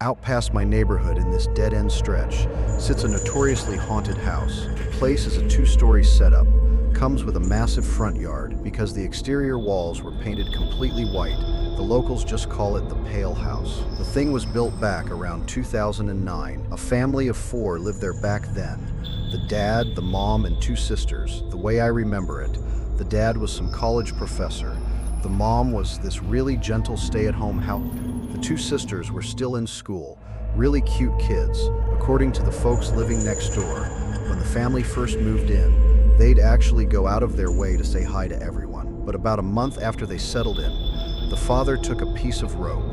Out past my neighborhood in this dead-end stretch sits a notoriously haunted house. The place is a two-story setup, comes with a massive front yard. Because the exterior walls were painted completely white, the locals just call it the Pale House. The thing was built back around 2009. A family of 4 lived there back then. The dad, the mom, and 2 sisters. The way I remember it, the dad was some college professor. The mom was this really gentle stay-at-home house. The 2 sisters were still in school, really cute kids. According to the folks living next door, when the family first moved in, they'd actually go out of their way to say hi to everyone. But about a month after they settled in, the father took a piece of rope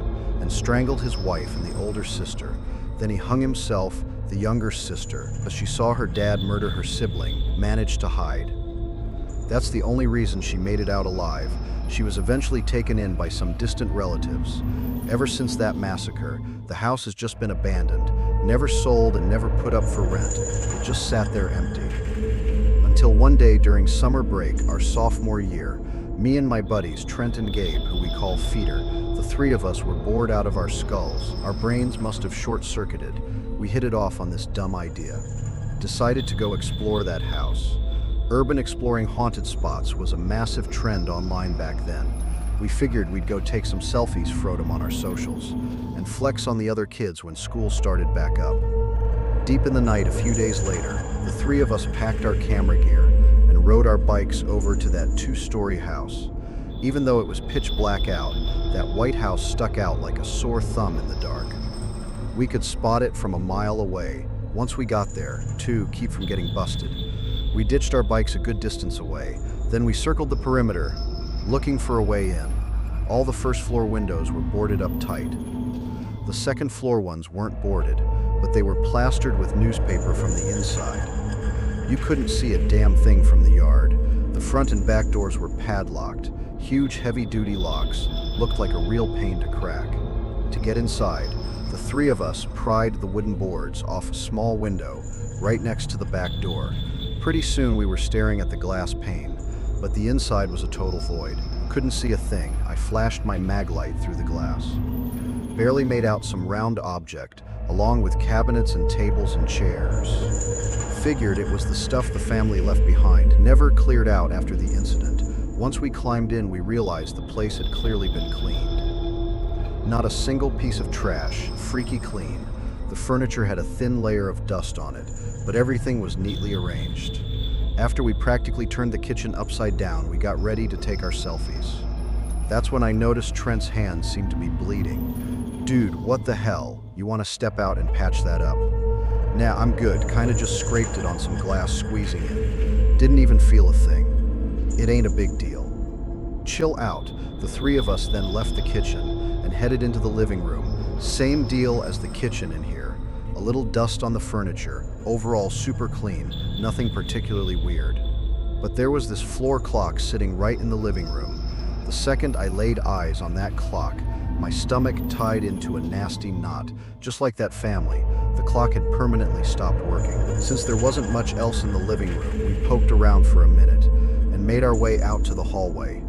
and strangled his wife and the older sister. Then he hung himself. The younger sister, as she saw her dad murder her sibling, managed to hide. That's the only reason she made it out alive. She was eventually taken in by some distant relatives. Ever since that massacre, the house has just been abandoned, never sold and never put up for rent. It just sat there empty. Until one day during summer break, our sophomore year, me and my buddies, Trent and Gabe, who we call Feeder, the 3 of us were bored out of our skulls. Our brains must have short-circuited. We hit it off on this dumb idea. Decided to go explore that house. Urban exploring haunted spots was a massive trend online back then. We figured we'd go take some selfies, throw them on our socials, and flex on the other kids when school started back up. Deep in the night, a few days later, the 3 of us packed our camera gear and rode our bikes over to that 2-story house. Even though it was pitch black out, that white house stuck out like a sore thumb in the dark. We could spot it from a mile away. Once we got there, to keep from getting busted, we ditched our bikes a good distance away. Then we circled the perimeter, looking for a way in. All the first-floor windows were boarded up tight. The second-floor ones weren't boarded, but they were plastered with newspaper from the inside. You couldn't see a damn thing from the yard. The front and back doors were padlocked. Huge, heavy-duty locks looked like a real pain to crack. To get inside, the 3 of us pried the wooden boards off a small window right next to the back door. Pretty soon we were staring at the glass pane, but the inside was a total void. Couldn't see a thing. I flashed my mag light through the glass. Barely made out some round object, along with cabinets and tables and chairs. Figured it was the stuff the family left behind, never cleared out after the incident. Once we climbed in, we realized the place had clearly been cleaned. Not a single piece of trash, freaky clean. The furniture had a thin layer of dust on it, but everything was neatly arranged. After we practically turned the kitchen upside down, we got ready to take our selfies. That's when I noticed Trent's hand seemed to be bleeding. Dude, what the hell? You want to step out and patch that up? Nah, I'm good. Kinda just scraped it on some glass squeezing in. Didn't even feel a thing. It ain't a big deal. Chill out. The 3 of us then left the kitchen and headed into the living room. Same deal as the kitchen in here. A little dust on the furniture, overall super clean, nothing particularly weird. But there was this floor clock sitting right in the living room. The second I laid eyes on that clock, my stomach tied into a nasty knot. Just like that family, the clock had permanently stopped working. Since there wasn't much else in the living room, we poked around for a minute and made our way out to the hallway.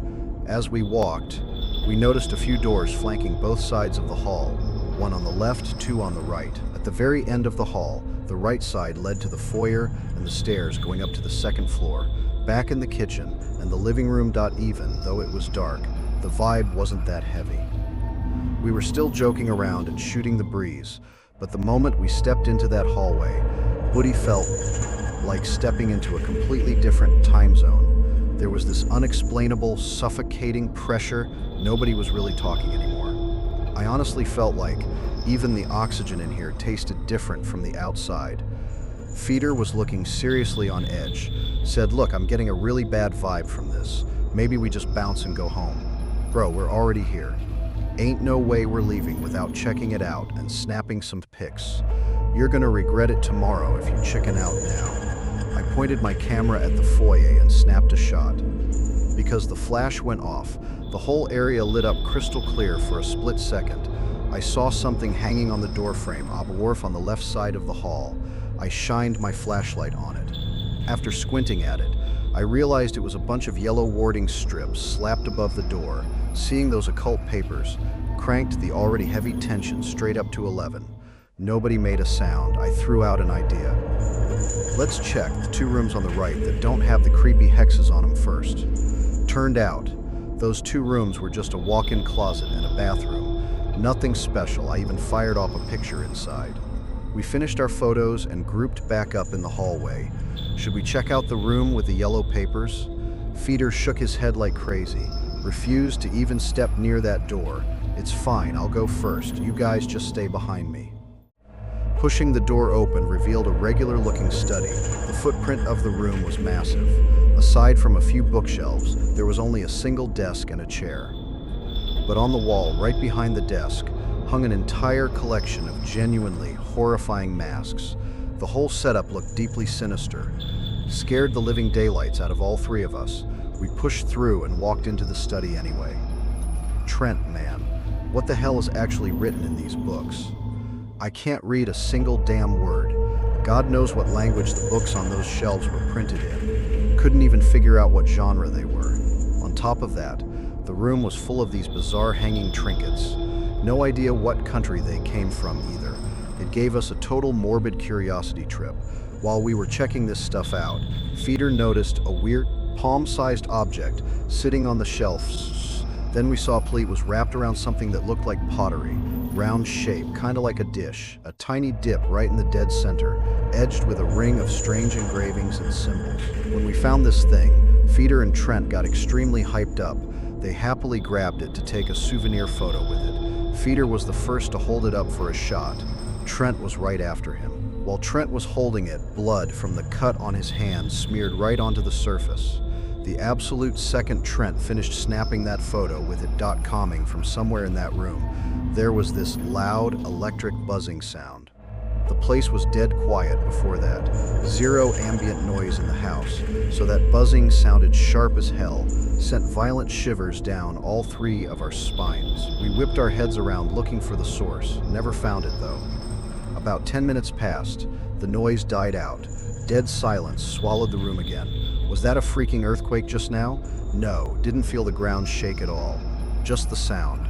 As we walked, we noticed a few doors flanking both sides of the hall, 1 on the left, 2 on the right. At the very end of the hall, the right side led to the foyer and the stairs going up to the 2nd floor. Back in the kitchen and the living room. Even though it was dark, the vibe wasn't that heavy. We were still joking around and shooting the breeze, but the moment we stepped into that hallway, Buddy felt like stepping into a completely different time zone. There was this unexplainable, suffocating pressure. Nobody was really talking anymore. I honestly felt like even the oxygen in here tasted different from the outside. Feeder was looking seriously on edge, said, "Look, I'm getting a really bad vibe from this. Maybe we just bounce and go home." Bro, we're already here. Ain't no way we're leaving without checking it out and snapping some pics. You're gonna regret it tomorrow if you chicken out now. I pointed my camera at the foyer and snapped a shot. Because the flash went off, the whole area lit up crystal clear for a split second. I saw something hanging on the doorframe up a wharf on the left side of the hall. I shined my flashlight on it. After squinting at it, I realized it was a bunch of yellow warding strips slapped above the door. Seeing those occult papers, cranked the already heavy tension straight up to 11. Nobody made a sound. I threw out an idea. Let's check the 2 rooms on the right that don't have the creepy hexes on them first. Turned out, those 2 rooms were just a walk-in closet and a bathroom. Nothing special. I even fired off a picture inside. We finished our photos and grouped back up in the hallway. Should we check out the room with the yellow papers? Feeder shook his head like crazy, refused to even step near that door. It's fine, I'll go first. You guys just stay behind me. Pushing the door open revealed a regular-looking study. The footprint of the room was massive. Aside from a few bookshelves, there was only a single desk and a chair. But on the wall, right behind the desk, hung an entire collection of genuinely horrifying masks. The whole setup looked deeply sinister. Scared the living daylights out of all 3 of us, we pushed through and walked into the study anyway. Trent, man, what the hell is actually written in these books? I can't read a single damn word. God knows what language the books on those shelves were printed in. Couldn't even figure out what genre they were. On top of that, the room was full of these bizarre hanging trinkets. No idea what country they came from either. It gave us a total morbid curiosity trip. While we were checking this stuff out, Feeder noticed a weird, palm-sized object sitting on the shelves. Then we saw a plate was wrapped around something that looked like pottery. Round shape, kind of like a dish. A tiny dip right in the dead center, edged with a ring of strange engravings and symbols. When we found this thing, Feeder and Trent got extremely hyped up. They happily grabbed it to take a souvenir photo with it. Feeder was the first to hold it up for a shot. Trent was right after him. While Trent was holding it, blood from the cut on his hand smeared right onto the surface. The absolute second Trent finished snapping that photo with it .comming from somewhere in that room, there was this loud, electric buzzing sound. The place was dead quiet before that. Zero ambient noise in the house, so that buzzing sounded sharp as hell, sent violent shivers down all 3 of our spines. We whipped our heads around looking for the source, never found it though. About 10 minutes passed, the noise died out. Dead silence swallowed the room again. Was that a freaking earthquake just now? No, didn't feel the ground shake at all. Just the sound.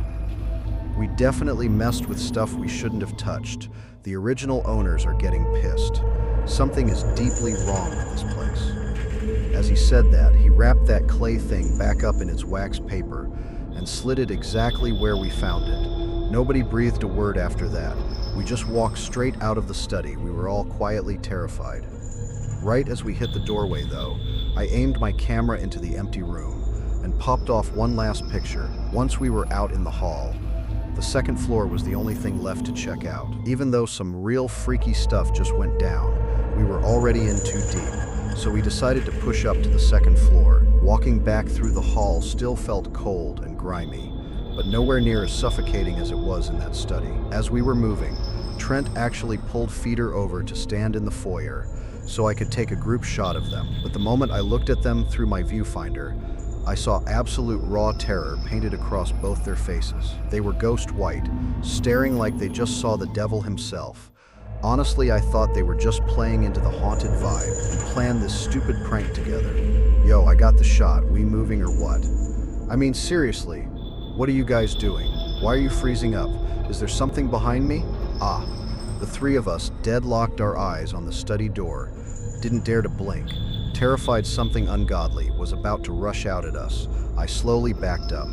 We definitely messed with stuff we shouldn't have touched. The original owners are getting pissed. Something is deeply wrong with this place. As he said that, he wrapped that clay thing back up in its wax paper and slid it exactly where we found it. Nobody breathed a word after that. We just walked straight out of the study. We were all quietly terrified. Right as we hit the doorway, though, I aimed my camera into the empty room and popped off one last picture. Once we were out in the hall, the second floor was the only thing left to check out. Even though some real freaky stuff just went down, we were already in too deep, so we decided to push up to the second floor. Walking back through the hall still felt cold and grimy, but nowhere near as suffocating as it was in that study. As we were moving, Trent actually pulled Feeder over to stand in the foyer so I could take a group shot of them. But the moment I looked at them through my viewfinder, I saw absolute raw terror painted across both their faces. They were ghost white, staring like they just saw the devil himself. Honestly, I thought they were just playing into the haunted vibe and planned this stupid prank together. Yo, I got the shot. We moving or what? I mean, seriously, what are you guys doing? Why are you freezing up? Is there something behind me? Ah. The 3 of us deadlocked our eyes on the study door, didn't dare to blink, terrified something ungodly was about to rush out at us. I slowly backed up.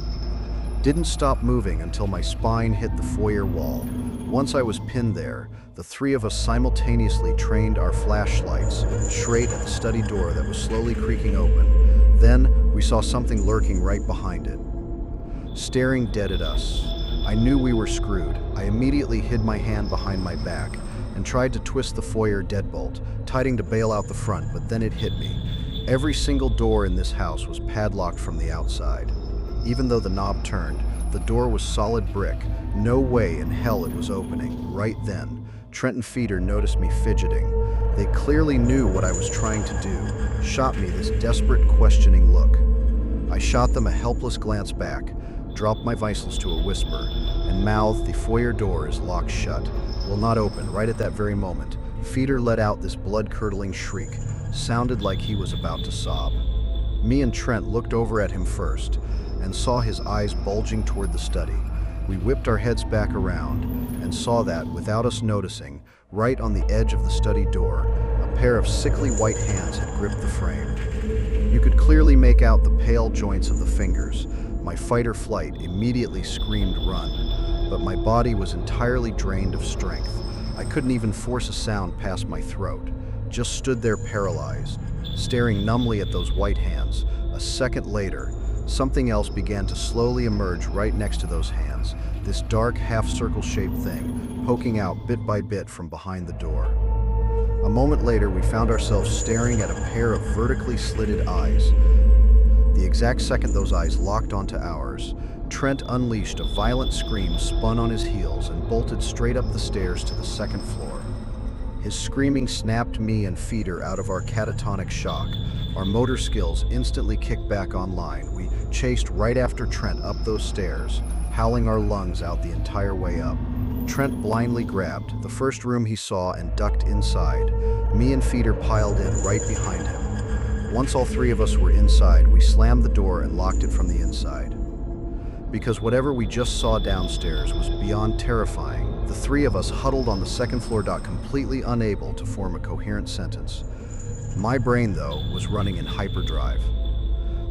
Didn't stop moving until my spine hit the foyer wall. Once I was pinned there, the 3 of us simultaneously trained our flashlights straight at the study door that was slowly creaking open. Then we saw something lurking right behind it, staring dead at us. I knew we were screwed. I immediately hid my hand behind my back and tried to twist the foyer deadbolt, trying to bail out the front, but then it hit me. Every single door in this house was padlocked from the outside. Even though the knob turned, the door was solid brick. No way in hell it was opening. Right then, Trent and Feeder noticed me fidgeting. They clearly knew what I was trying to do, shot me this desperate, questioning look. I shot them a helpless glance back, dropped my vitals to a whisper, and mouthed, "The foyer door is locked shut. Will not open." Right at that very moment, Feeder let out this blood-curdling shriek. Sounded like he was about to sob. Me and Trent looked over at him first, and saw his eyes bulging toward the study. We whipped our heads back around and saw that, without us noticing, right on the edge of the study door, a pair of sickly white hands had gripped the frame. You could clearly make out the pale joints of the fingers. My fight or flight immediately screamed run, but my body was entirely drained of strength. I couldn't even force a sound past my throat, just stood there paralyzed, staring numbly at those white hands. A second later, something else began to slowly emerge right next to those hands, this dark half-circle shaped thing, poking out bit by bit from behind the door. A moment later, we found ourselves staring at a pair of vertically slitted eyes. The exact second those eyes locked onto ours, Trent unleashed a violent scream, spun on his heels, and bolted straight up the stairs to the second floor. His screaming snapped me and Feeder out of our catatonic shock. Our motor skills instantly kicked back online. We chased right after Trent up those stairs, howling our lungs out the entire way up. Trent blindly grabbed the first room he saw and ducked inside. Me and Feeder piled in right behind him. Once all three of us were inside, we slammed the door and locked it from the inside. Because whatever we just saw downstairs was beyond terrifying, the three of us huddled on the second floor dock, completely unable to form a coherent sentence. My brain, though, was running in hyperdrive.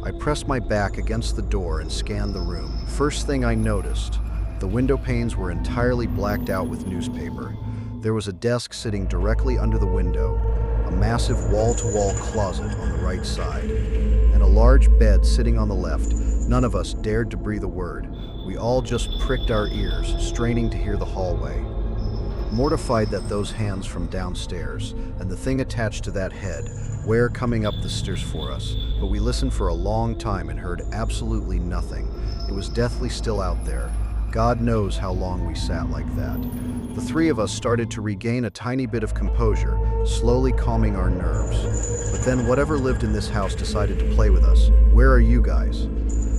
I pressed my back against the door and scanned the room. First thing I noticed, the window panes were entirely blacked out with newspaper. There was a desk sitting directly under the window, a massive wall-to-wall closet on the right side, and a large bed sitting on the left. None of us dared to breathe a word. We all just pricked our ears, straining to hear the hallway. Mortified that those hands from downstairs and the thing attached to that head were coming up the stairs for us, but we listened for a long time and heard absolutely nothing. It was deathly still out there. God knows how long we sat like that. The three of us started to regain a tiny bit of composure, slowly calming our nerves. But then whatever lived in this house decided to play with us. Where are you guys?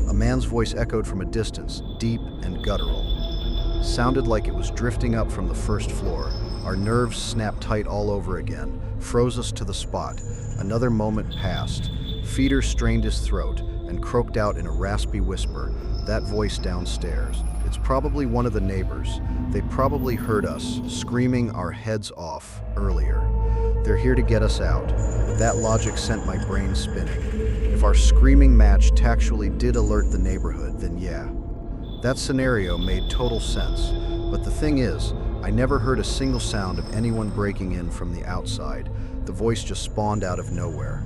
A man's voice echoed from a distance, deep and guttural. Sounded like it was drifting up from the first floor. Our nerves snapped tight all over again, froze us to the spot. Another moment passed. Feeder strained his throat and croaked out in a raspy whisper, that voice downstairs. It's probably one of the neighbors. They probably heard us screaming our heads off earlier. They're here to get us out. That logic sent my brain spinning. If our screaming match actually did alert the neighborhood, then yeah. That scenario made total sense. But the thing is, I never heard a single sound of anyone breaking in from the outside. The voice just spawned out of nowhere.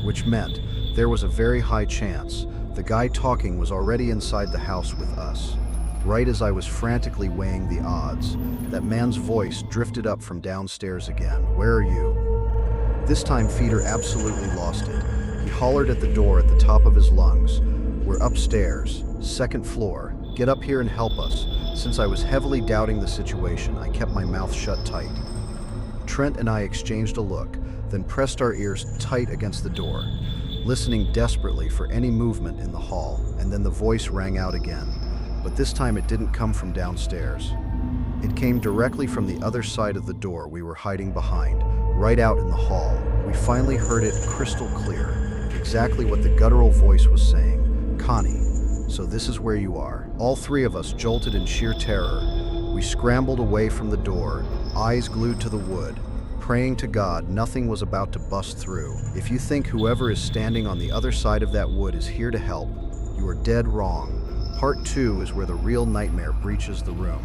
Which meant there was a very high chance the guy talking was already inside the house with us. Right as I was frantically weighing the odds, that man's voice drifted up from downstairs again. Where are you? This time Feeder absolutely lost it. He hollered at the door at the top of his lungs. We're upstairs, second floor. Get up here and help us. Since I was heavily doubting the situation, I kept my mouth shut tight. Trent and I exchanged a look, then pressed our ears tight against the door, listening desperately for any movement in the hall, and then the voice rang out again. But this time it didn't come from downstairs. It came directly from the other side of the door we were hiding behind, right out in the hall. We finally heard it crystal clear, exactly what the guttural voice was saying. Connie, so this is where you are. All three of us jolted in sheer terror. We scrambled away from the door, eyes glued to the wood, praying to God nothing was about to bust through. If you think whoever is standing on the other side of that wood is here to help, you are dead wrong. Part 2 is where the real nightmare breaches the room.